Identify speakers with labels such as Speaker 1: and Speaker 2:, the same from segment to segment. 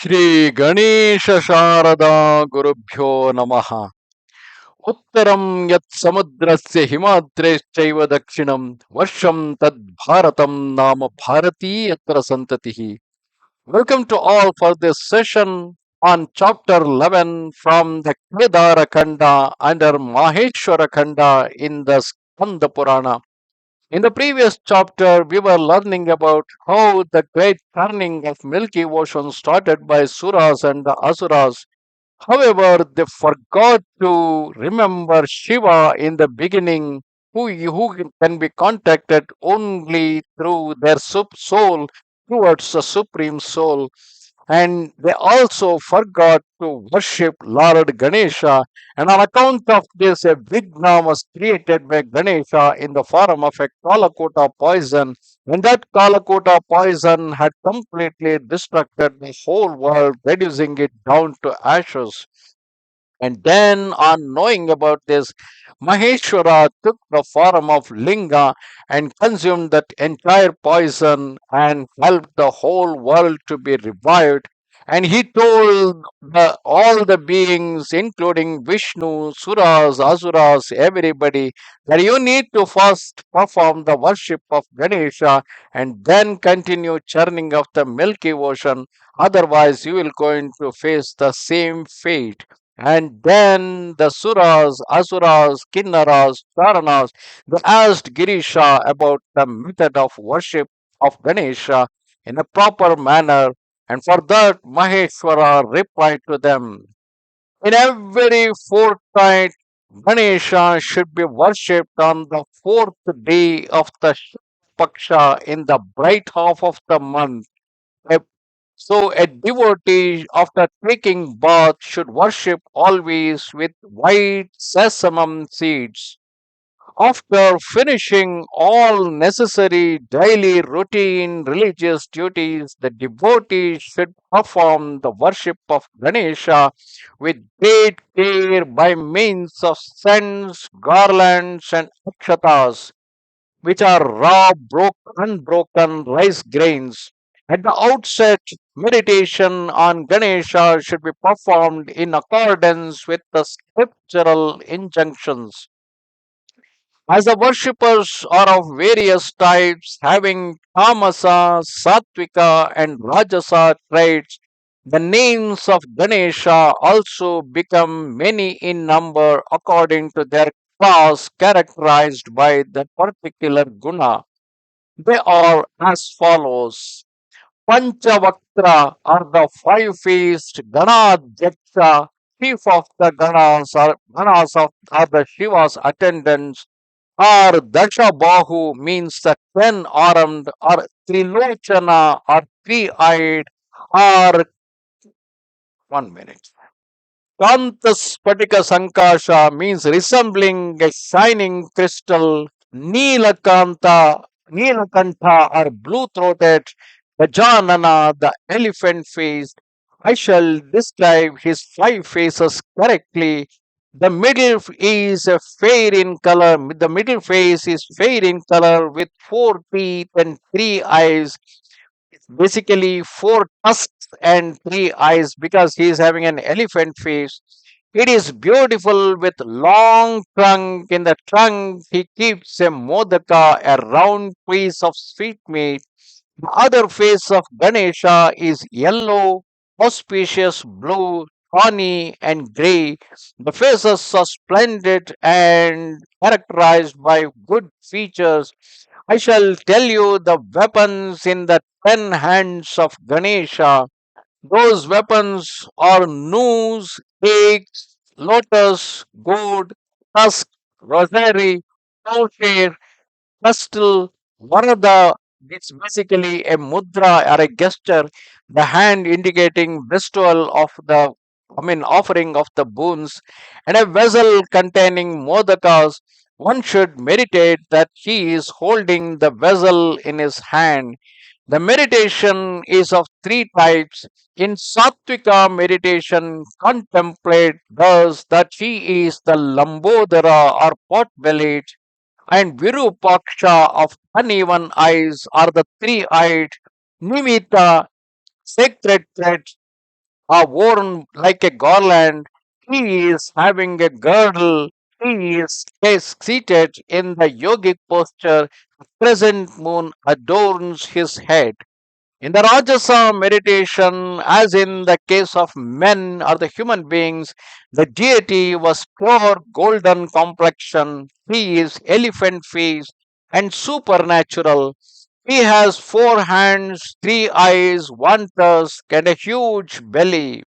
Speaker 1: Shri Ganesha Sharada Gurubhyo Namaha. Uttaram yat samudrasya himadreschaiva dakshinam varsham tad bharatam nama bharati yatra santatihi. Welcome to all for this session on chapter 11 from the Kedar Khanda under Maheshwara Khanda in the Skanda Purana. In the previous chapter, we were learning about how the great turning of Milky Ocean started by Suras and the Asuras. However, they forgot to remember Shiva in the beginning, who can be contacted only through their soul towards the Supreme Soul. And they also forgot to worship Lord Ganesha. And on account of this, a Vigna was created by Ganesha in the form of a Kalakota poison. And that Kalakota poison had completely destructed the whole world, reducing it down to ashes. And then, on knowing about this, Maheshwara took the form of Linga and consumed that entire poison and helped the whole world to be revived. And he told all the beings, including Vishnu, Suras, Asuras, everybody, that you need to first perform the worship of Ganesha and then continue churning of the Milky Ocean. Otherwise, you will going to face the same fate. And then the Suras, Asuras, Kinnaras, Charanas, they asked Girisha about the method of worship of Ganesha in a proper manner, and for that Maheshwara replied to them, in every fortnight, Ganesha should be worshipped on the fourth day of the Paksha in the bright half of the month. A so a devotee after taking bath should worship always with white sesame seeds. After finishing all necessary daily routine religious duties, the devotee should perform the worship of Ganesha with great care by means of scents, garlands, and akshatas, which are unbroken rice grains. At the outset, meditation on Ganesha should be performed in accordance with the scriptural injunctions. As the worshippers are of various types, having tamasa, sattvika, and rajasa traits, the names of Ganesha also become many in number according to their class characterized by the particular guna. They are as follows. Panchavaktra are the five-faced Ganadhyaksha, chief of the are the Shiva's attendants, or Dashabahu means the ten-armed, or Trilochana or three-eyed, or 1 minute. Kantaspatika Sankasha means resembling a shining crystal. Neelakantha or blue-throated. Gajanana, the elephant faced. I shall describe his five faces correctly. The is a fair in color. The middle face is fair in color with four teeth and three eyes. Basically, four tusks and three eyes because he is having an elephant face. It is beautiful with long trunk. In the trunk, he keeps a modaka, a round piece of sweetmeat. The other face of Ganesha is yellow, auspicious blue, tawny, and grey. The faces are splendid and characterized by good features. I shall tell you the weapons in the 10 hands of Ganesha. Those weapons are noose, axe, lotus, gourd, tusk, rosary, plowshare, pestle, varada. It's basically a mudra or a gesture, the hand indicating bestowal of offering of the boons, and a vessel containing modakas. One should meditate that he is holding the vessel in his hand. The meditation is of three types. In Sattvika meditation, contemplate thus that he is the Lambodara or pot bellied, and Virupaksha of uneven eyes are the three eyed, Nimita, sacred thread, are worn like a garland. He is having a girdle. He is seated in the yogic posture. The crescent moon adorns his head. In the Rajasa meditation, as in the case of men or the human beings, the deity was pure golden complexion. He is elephant face and supernatural. He has four hands, three eyes, one tusk, and a huge belly.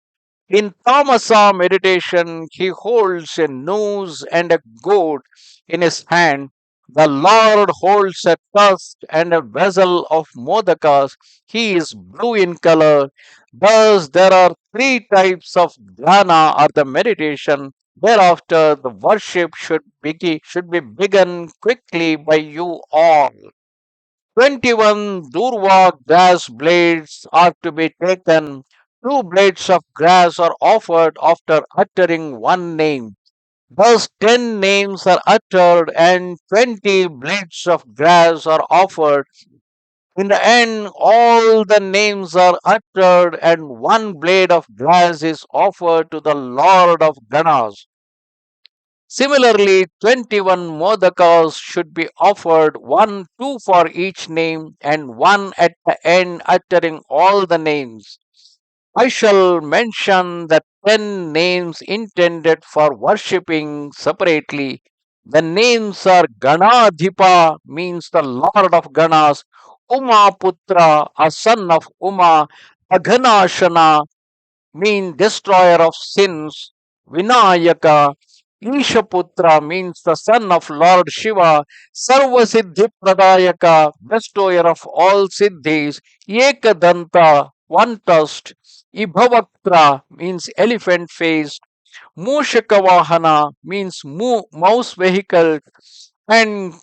Speaker 1: In Tamasa meditation, he holds a noose and a goat in his hand. The Lord holds a tusk and a vessel of modakas. He is blue in color. Thus, there are three types of dhyana or the meditation. Thereafter, the worship should be begun quickly by you all. 21 Durva grass blades are to be taken. Two blades of grass are offered after uttering one name. Thus, 10 names are uttered and 20 blades of grass are offered. In the end, all the names are uttered and one blade of grass is offered to the Lord of Ganas. Similarly, 21 modakas should be offered, one, two for each name, and one at the end uttering all the names. I shall mention the 10 names intended for worshipping separately. The names are Ganadhipa, means the Lord of Ganas, Umaputra, a son of Uma, Aghanashana, mean destroyer of sins. Vinayaka, Ishaputra means the son of Lord Shiva. Sarvasiddhi Pradayaka, bestower of all siddhis. Ekadanta, one tusked. Ibhavaktra means elephant faced. Mushakavahana means mouse vehicle. And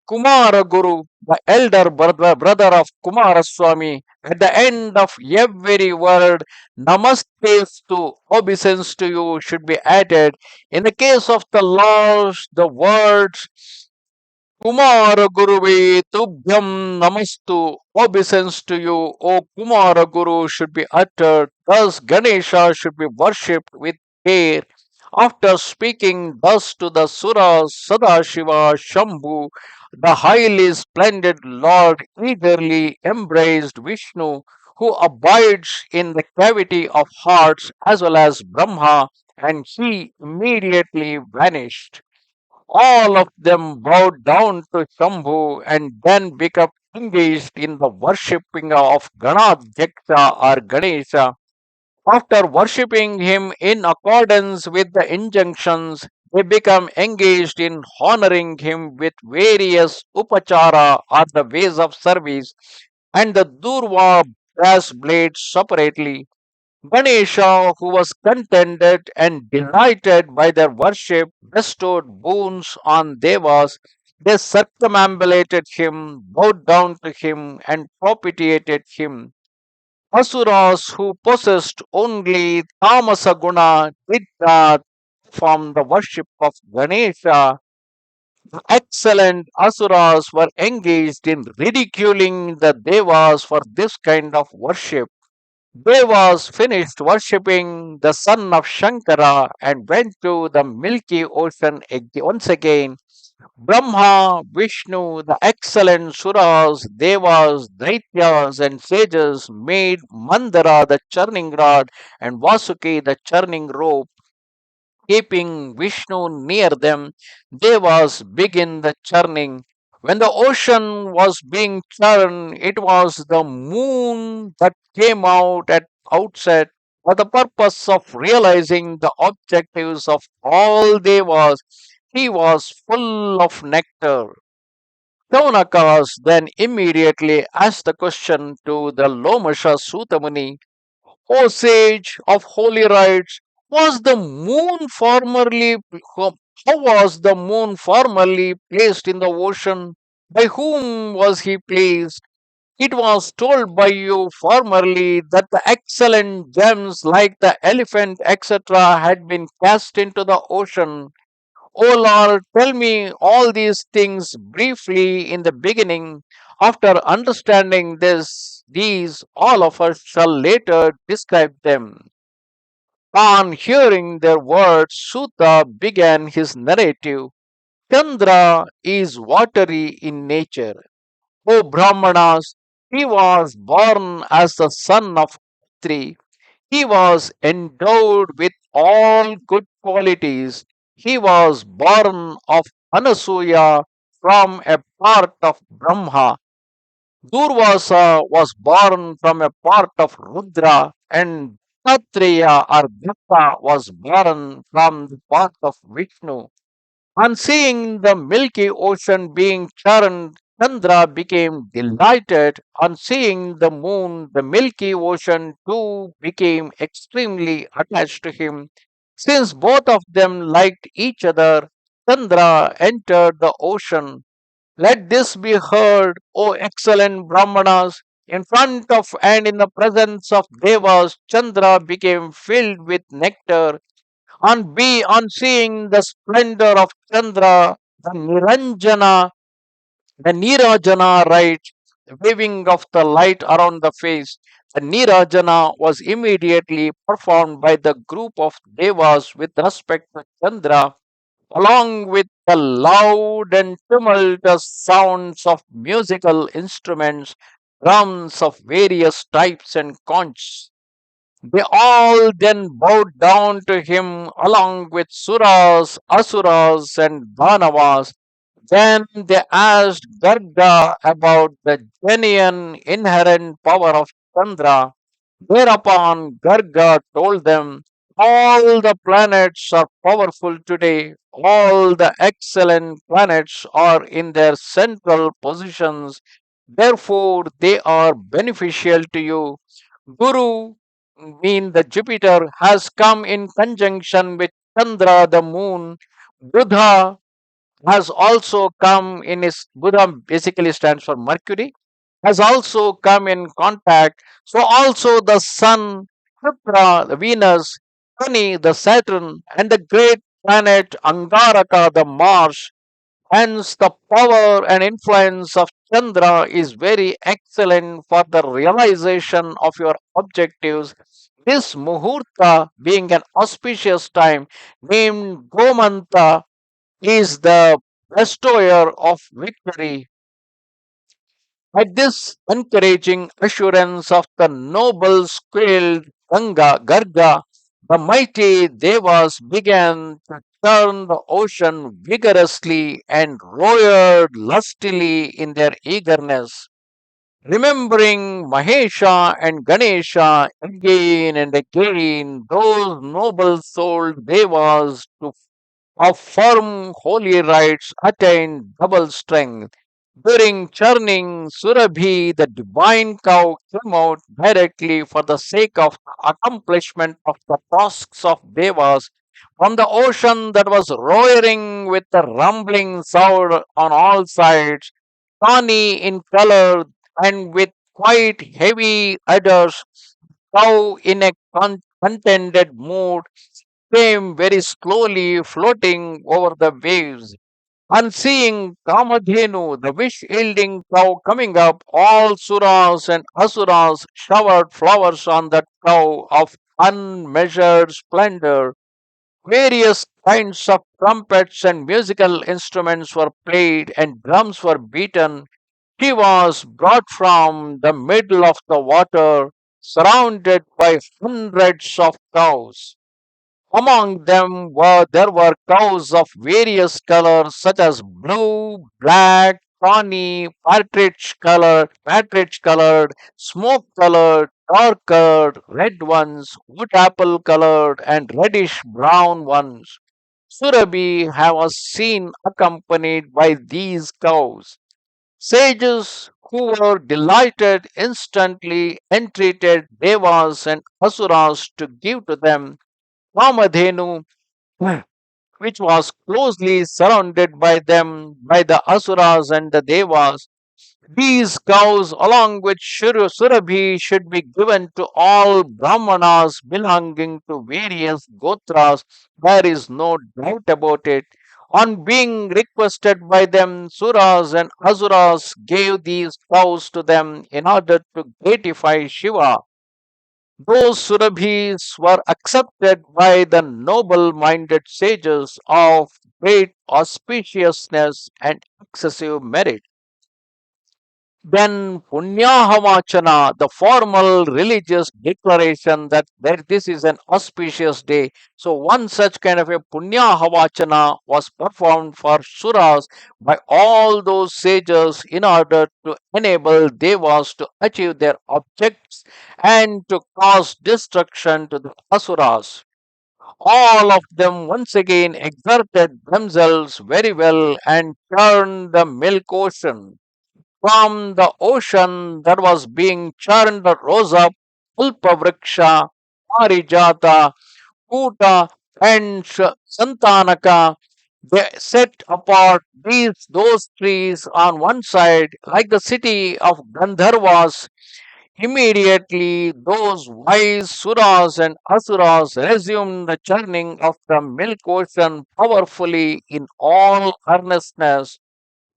Speaker 1: Kumara Guru, the elder brother of Kumara Swami, at the end of every word, namaste to obeisance to you should be added. In the case of the laws, the words Kumara Guruve Tubhyam Namastu, obeisance to you, O Kumara Guru, should be uttered. Thus, Ganesha should be worshipped with care. After speaking thus to the Suras, Sadashiva, Shambhu, the highly splendid Lord eagerly embraced Vishnu, who abides in the cavity of hearts as well as Brahma, and he immediately vanished. All of them bowed down to Shambhu and then became engaged in the worshipping of Ganadhyaksha or Ganesha. After worshipping him in accordance with the injunctions, they become engaged in honoring him with various upachara or the ways of service and the Durva brass blades separately. Ganesha, who was contented and delighted by their worship, bestowed boons on Devas. They circumambulated him, bowed down to him, and propitiated him. Asuras, who possessed only Tamasa Guna, did not perform the worship of Ganesha. The excellent Asuras were engaged in ridiculing the Devas for this kind of worship. Devas finished worshipping the son of Shankara and went to the milky ocean once again. Brahma, Vishnu, the excellent Suras, Devas, Daityas, and sages made Mandara the churning rod and Vasuki the churning rope. Keeping Vishnu near them, Devas begin the churning. When the ocean was being churned, it was the moon that came out at outset for the purpose of realizing the objectives of all Devas. He was full of nectar. Shaunakas then immediately asked the question to the Lomasha Sutamuni, O sage of holy rites, was the moon formerly how was the moon formerly placed in the ocean? By whom was he placed? It was told by you formerly that the excellent gems like the elephant, etc., had been cast into the ocean. O Lord, tell me all these things briefly in the beginning. After understanding this, these all of us shall later describe them. On hearing their words, Suta began his narrative. Chandra is watery in nature. O Brahmanas, he was born as the son of Tri. He was endowed with all good qualities. He was born of Anasuya from a part of Brahma. Durvasa was born from a part of Rudra, and Dattatreya or Datta was born from the part of Vishnu. On seeing the milky ocean being churned, Chandra became delighted. On seeing the moon, the milky ocean too became extremely attached to him. Since both of them liked each other, Chandra entered the ocean. Let this be heard, O excellent Brahmanas. In front of and in the presence of Devas, Chandra became filled with nectar. On seeing the splendor of Chandra, the Nirajana writes, waving of the light around the face. The Nirajana was immediately performed by the group of Devas with respect to Chandra, along with the loud and tumultuous sounds of musical instruments, drums of various types and conchs. They all then bowed down to him along with Suras, Asuras, and Danavas. Then they asked Garga about the genuine inherent power of Chandra. Thereupon Garga told them, all the planets are powerful today. All the excellent planets are in their central positions. Therefore, they are beneficial to you. Guru, mean the Jupiter, has come in conjunction with Chandra, the moon. Buddha has also come in his, Buddha basically stands for Mercury, has also come in contact. So also the sun, Shukra, the Venus, Shani, the Saturn, and the great planet Angaraka, the Mars. Hence, the power and influence of Chandra is very excellent for the realization of your objectives. This Muhurta, being an auspicious time, named Gomanta, is the bestower of victory. At this encouraging assurance of the noble skilled Garga, the mighty Devas began to churn the ocean vigorously and roared lustily in their eagerness. Remembering Mahesha and Ganesha again and again, those noble souled Devas to of firm holy rites attained double strength. During churning, Surabhi, the divine cow, came out directly for the sake of the accomplishment of the tasks of Devas from the ocean that was roaring with the rumbling sound on all sides, tawny in color and with quite heavy udders, cow in a contented mood came very slowly floating over the waves. On seeing Kamadhenu, the wish yielding cow coming up, all Suras and Asuras showered flowers on that cow of unmeasured splendor. Various kinds of trumpets and musical instruments were played, and drums were beaten. He was brought from the middle of the water, surrounded by hundreds of cows. Among them there were cows of various colors such as blue, black, tawny, partridge colored, smoke colored, dark colored, red ones, wood apple colored, and reddish brown ones. Surabhi was seen accompanied by these cows. Sages who were delighted instantly entreated devas and asuras to give to them Kamadhenu, which was closely surrounded by them, by the Asuras and the Devas. These cows, along with Surabhi, should be given to all Brahmanas belonging to various Gotras. There is no doubt about it. On being requested by them, Suras and Asuras gave these cows to them in order to gratify Shiva. Those Surabhis were accepted by the noble minded sages of great auspiciousness and excessive merit. Then Punyahavachana, the formal religious declaration that this is an auspicious day. So one such kind of a Punyahavachana was performed for Suras by all those sages in order to enable Devas to achieve their objects and to cause destruction to the Asuras. All of them once again exerted themselves very well and turned the milk ocean. From the ocean that was being churned rose up Pulpavriksha, Parijata, Kuta, and Santanaka. They set apart those trees on one side, like the city of Gandharvas. Immediately, those wise Suras and Asuras resumed the churning of the milk ocean powerfully in all earnestness.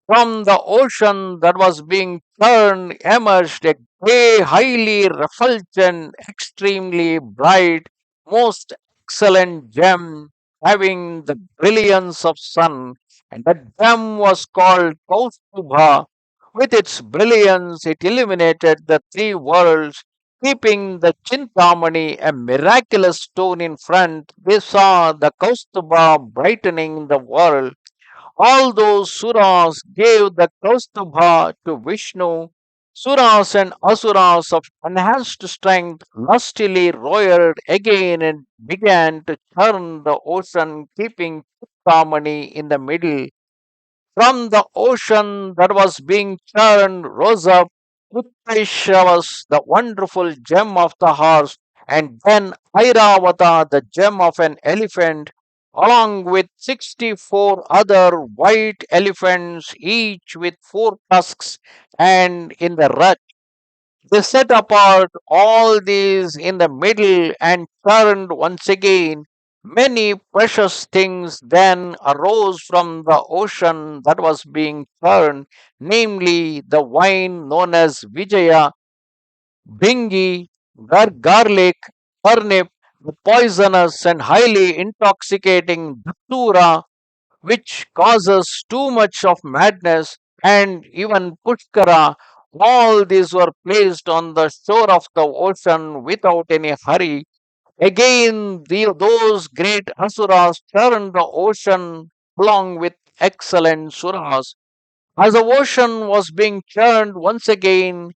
Speaker 1: From the ocean that was being churned emerged a grey, highly refulgent, extremely bright, most excellent gem having the brilliance of sun, and that gem was called Kaustubha. With its brilliance, it illuminated the three worlds. Keeping the Chintamani, a miraculous stone in front, they saw the Kaustubha brightening the world. All those suras gave the Kaustubha to Vishnu. Suras and asuras of enhanced strength lustily roared again and began to churn the ocean, keeping Chittamani in the middle. From the ocean that was being churned rose up Uttarishravas, the wonderful gem of the horse, and then Airavata, the gem of an elephant, along with 64 other white elephants, each with four tusks, and in the rut. They set apart all these in the middle and turned once again. Many precious things then arose from the ocean that was being turned, namely the wine known as Vijaya, Bingi, garlic, turnip, the poisonous and highly intoxicating Datura, which causes too much of madness, and even Pushkara. All these were placed on the shore of the ocean without any hurry. Again, those great asuras turned the ocean along with excellent suras. As the ocean was being churned once again,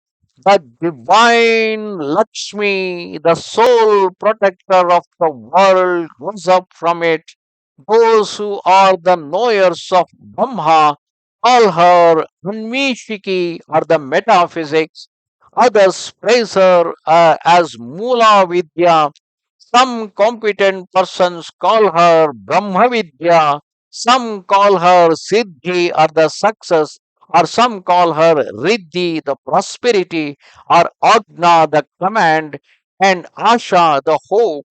Speaker 1: the divine Lakshmi, the sole protector of the world, rose up from it. Those who are the knowers of Brahma call her Anmishiki or the metaphysics. Others praise her as Mula Vidya. Some competent persons call her Brahma Vidya. Some call her Siddhi or the success, or some call her Riddhi, the prosperity, or Agna, the command, and Asha, the hope.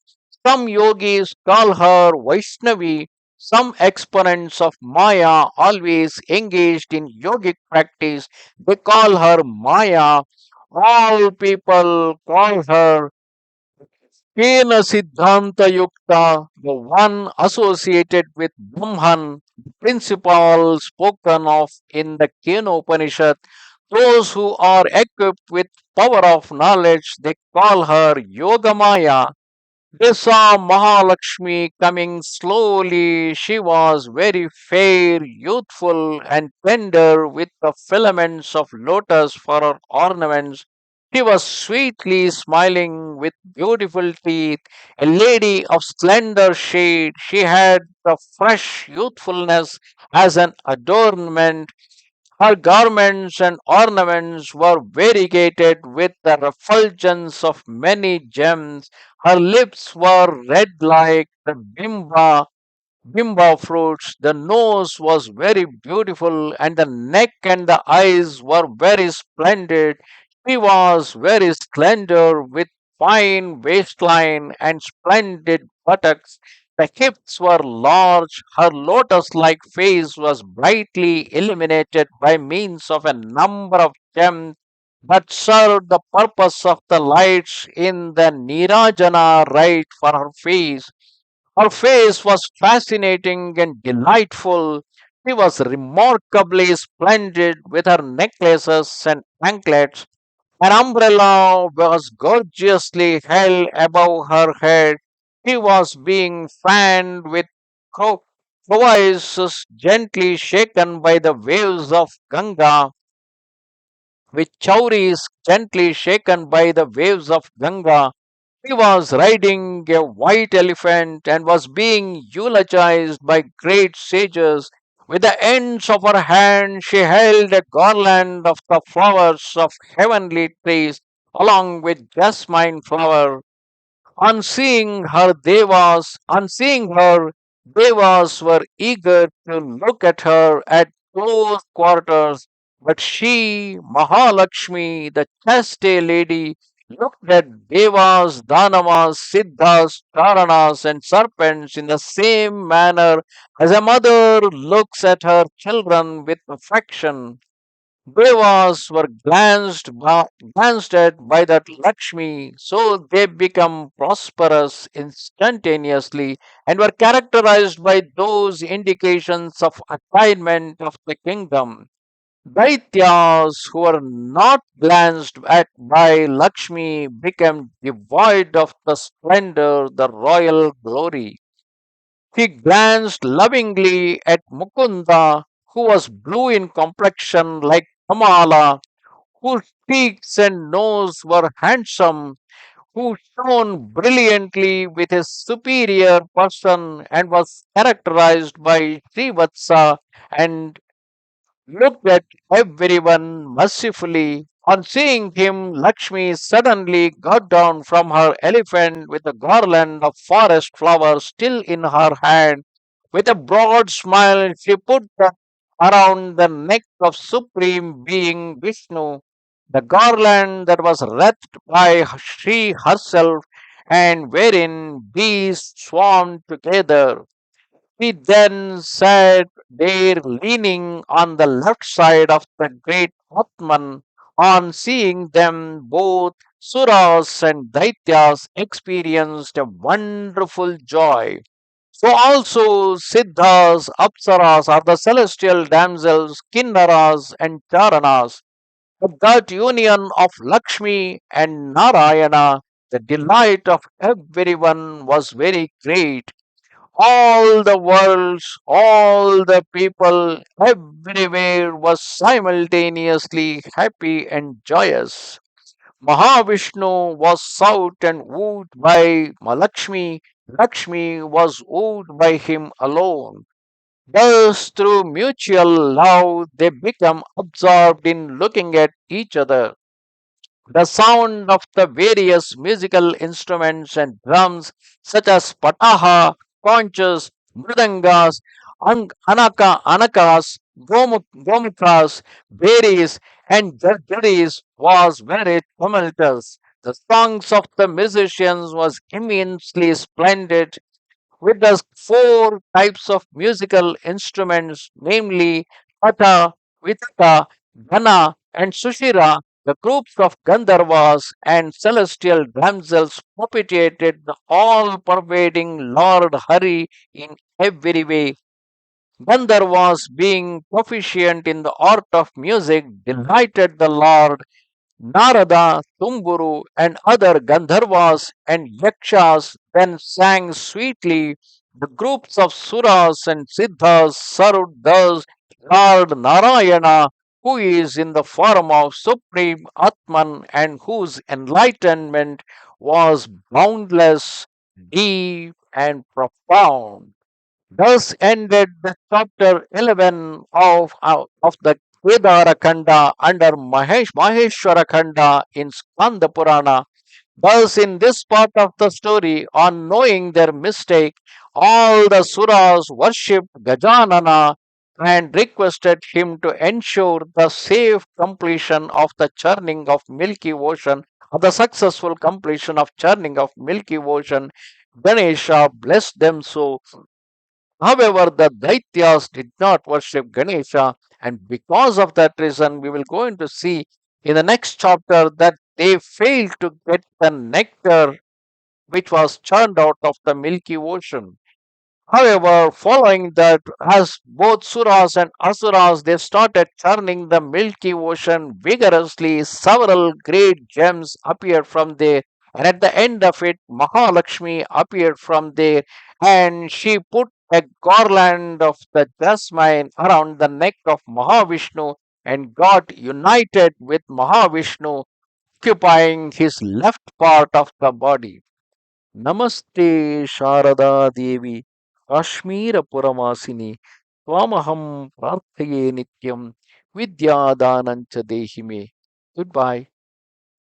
Speaker 1: Some yogis call her Vaishnavi. Some exponents of Maya, always engaged in yogic practice, they call her Maya. All people call her Kena Siddhanta Yukta, the one associated with Brahman, the principle spoken of in the Kena Upanishad. Those who are equipped with power of knowledge, they call her Yogamaya. They saw Mahalakshmi coming slowly. She was very fair, youthful, and tender, with the filaments of lotus for her ornaments. She was sweetly smiling with beautiful teeth, a lady of slender shade. She had the fresh youthfulness as an adornment. Her garments and ornaments were variegated with the refulgence of many gems. Her lips were red like the bimba fruits. The nose was very beautiful, and the neck and the eyes were very splendid. She was very slender with fine waistline and splendid buttocks. The hips were large, her lotus like face was brightly illuminated by means of a number of gems that served the purpose of the lights in the Nirajana right for her face. Her face was fascinating and delightful. She was remarkably splendid with her necklaces and anklets. An umbrella was gorgeously held above her head. She was being fanned with voices gently shaken by the waves of Ganga, with chauris gently shaken by the waves of Ganga. She was riding a white elephant and was being eulogized by great sages. With the ends of her hand, she held a garland of the flowers of heavenly trees, along with jasmine flower. On seeing her, devas were eager to look at her at close quarters, but she, Mahalakshmi, the chaste lady, looked at devas, danavas, siddhas, charanas, and serpents in the same manner as a mother looks at her children with affection. Devas were glanced at by that Lakshmi, so they become prosperous instantaneously and were characterized by those indications of attainment of the kingdom. Daityas who were not glanced at by Lakshmi became devoid of the splendor, the royal glory. He glanced lovingly at Mukunda, who was blue in complexion like Kamala, whose cheeks and nose were handsome, who shone brilliantly with his superior person and was characterized by Srivatsa and looked at everyone mercifully. On seeing him, Lakshmi suddenly got down from her elephant with a garland of forest flowers still in her hand. With a broad smile, she put them around the neck of Supreme Being Vishnu, the garland that was wreathed by she herself and wherein bees swarmed together. He then sat there leaning on the left side of the great Atman. On seeing them, both Suras and Daityas experienced a wonderful joy. So also Siddhas, Apsaras are the celestial damsels, Kinnaras and Charanas. At that union of Lakshmi and Narayana, the delight of everyone was very great. All the worlds, all the people, everywhere was simultaneously happy and joyous. Mahavishnu was sought and wooed by Lakshmi. Lakshmi was wooed by him alone. Thus, through mutual love, they become absorbed in looking at each other. The sound of the various musical instruments and drums, such as pataha, conchas, mridangas, anakas, gomukas, berries, and jarjaris, was very tumultuous. The songs of the musicians was immensely splendid, with the four types of musical instruments, namely Pata, Vitaka, Ghana, and Sushira. The groups of Gandharvas and celestial damsels propitiated the all pervading Lord Hari in every way. Gandharvas, being proficient in the art of music, delighted the Lord. Narada, Tumburu, and other Gandharvas and Yakshas then sang sweetly. The groups of Suras and Siddhas served thus Lord Narayana, who is in the form of Supreme Atman and whose enlightenment was boundless, deep, and profound. Thus ended the chapter 11 of the Kedara Khanda under Maheshwara Khanda in Skanda Purana. Thus, in this part of the story, on knowing their mistake, all the Suras worshipped Gajanana and requested him to ensure the safe completion of the churning of Milky Ocean, or the successful completion of churning of Milky Ocean, Ganesha blessed them so. However, the Daityas did not worship Ganesha, and because of that reason, we will going to see in the next chapter that they failed to get the nectar which was churned out of the Milky Ocean. However, following that, as both Suras and Asuras, they started churning the Milky Ocean vigorously. Several great gems appeared from there, and at the end of it, Mahalakshmi appeared from there, and she put a garland of the jasmine around the neck of Mahavishnu and got united with Mahavishnu, occupying his left part of the body. नमस्ते शारदा देवी काश्मीरपुरमासिनि त्वामहं प्रार्थये नित्यं विद्यादानं च देहि मे. Goodbye.